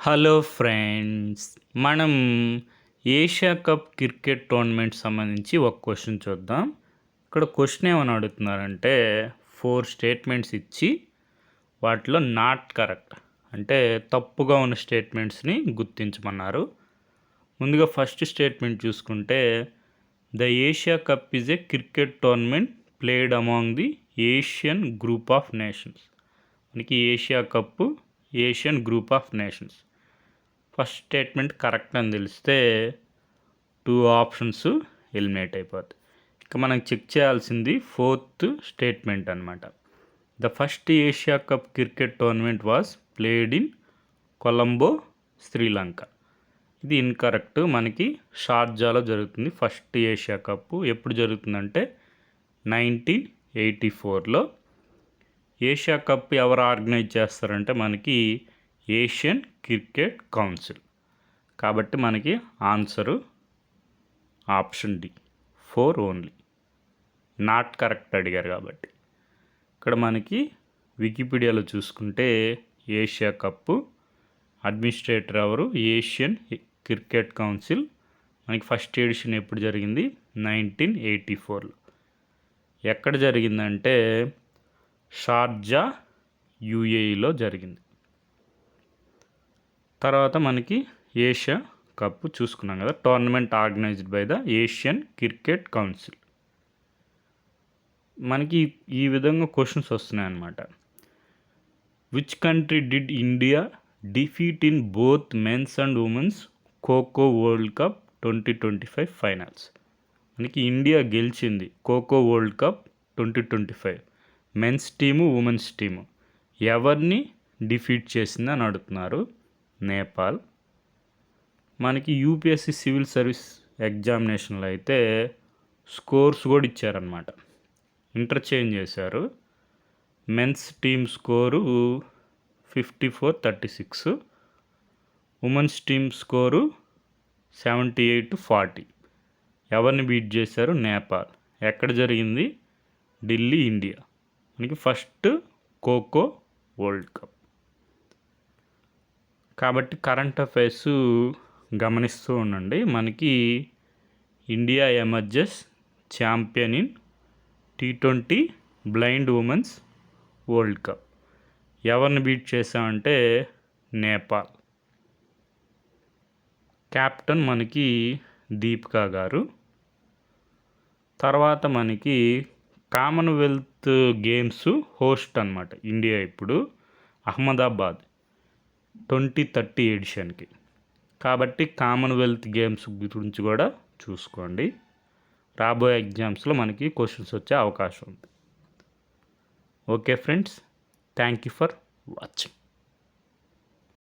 Hello friends, మనం Asia cup cricket tournament సంబంధించి ఒక క్వశ్చన్ చూద్దాం. ఇక్కడ క్వశ్చన్ ఏమని అడుగుతున్నారంటే 4 స్టేట్మెంట్స్ ఇచ్చి వాటిలో నాట్ కరెక్ట్ అంటే తప్పుగా ఉన్న స్టేట్మెంట్స్ని గుర్తించమన్నారు. ముందుగా ఫస్ట్ స్టేట్మెంట్ చూసుకుంటే the Asia cup is a cricket tournament played among the Asian group of nations. మనకి Asia cup Asian group of nations. First statement correct అని తెలిస్తే 2 ఆప్షన్స్ ఎలిమినేట్ అయిపోతాయి. ఇక మనం చెక్ చేయాల్సింది 4th స్టేట్మెంట్ అనమాట. The first Asia cup cricket tournament was played in Colombo, Sri Lanka. ఇది incorrect. మనకి షార్జాలో జరుగుతుంది ఫస్ట్ ఏషియా కప్. ఎప్పుడు జరుగుతుందంటే 1984లో. ఏషియా కప్ ఎవరు ఆర్గనైజ్ చేస్తారంటే మనకి ఏషియన్ క్రికెట్ కౌన్సిల్. కాబట్టి మనకి answer option D 4 only. Not correct అడిగారు కాబట్టి. ఇక్కడ మనకి వికీపీడియాలో చూసుకుంటే ఏషియా కప్పు అడ్మినిస్ట్రేటర్ ఎవరు? Asian cricket council. మనకి ఫస్ట్ ఎడిషన్ ఎప్పుడు జరిగింది? 1984లో. ఎక్కడ జరిగిందంటే షార్జా, యుఏఈలో జరిగింది. తర్వాత మనకి ఏషియా కప్ చూసుకున్నాం కదా, tournament organised by the Asian cricket council. మనకి ఈ విధంగా క్వశ్చన్స్ వస్తున్నాయి అన్నమాట. Which country did India defeat in both men's and women's kho kho world cup 2025 finals? మనకి ఇండియా గెలిచింది kho kho world cup 2025 men's team, women's team. ఎవరిని డిఫీట్ చేసిందని అడుగుతున్నారు. నేపాల్. మనకి యూపీఎస్సీ సివిల్ సర్వీస్ ఎగ్జామినేషన్లో అయితే స్కోర్స్ కూడా ఇచ్చారనమాట. ఇంటర్చేంజ్ చేశారు. Men's team score 54-36, women's team score 78-40. ఎవరిని బీట్ చేశారు? నేపాల్. ఎక్కడ జరిగింది? ఢిల్లీ, ఇండియా. మనకి ఫస్ట్ ఖోఖో వరల్డ్ కప్. కాబట్టి కరెంట్ అఫైర్స్ గమనిస్తూ ఉండండి. మనకి India emerges champion in T20 blind women's world cup. ఎవరిని బీట్ చేశామంటే నేపాల్. కెప్టెన్ మనకి దీపికా గారు. తర్వాత మనకి కామన్వెల్త్ గేమ్స్ హోస్ట్ అనమాట ఇండియా ఇప్పుడు అహ్మదాబాద్ 2030 ఎడిషన్కి. కాబట్టి కామన్వెల్త్ గేమ్స్ గురించి కూడా చూసుకోండి. రాబోయే ఎగ్జామ్స్లో మనకి క్వశ్చన్స్ వచ్చే అవకాశం ఉంది. Okay friends, thank you for watching.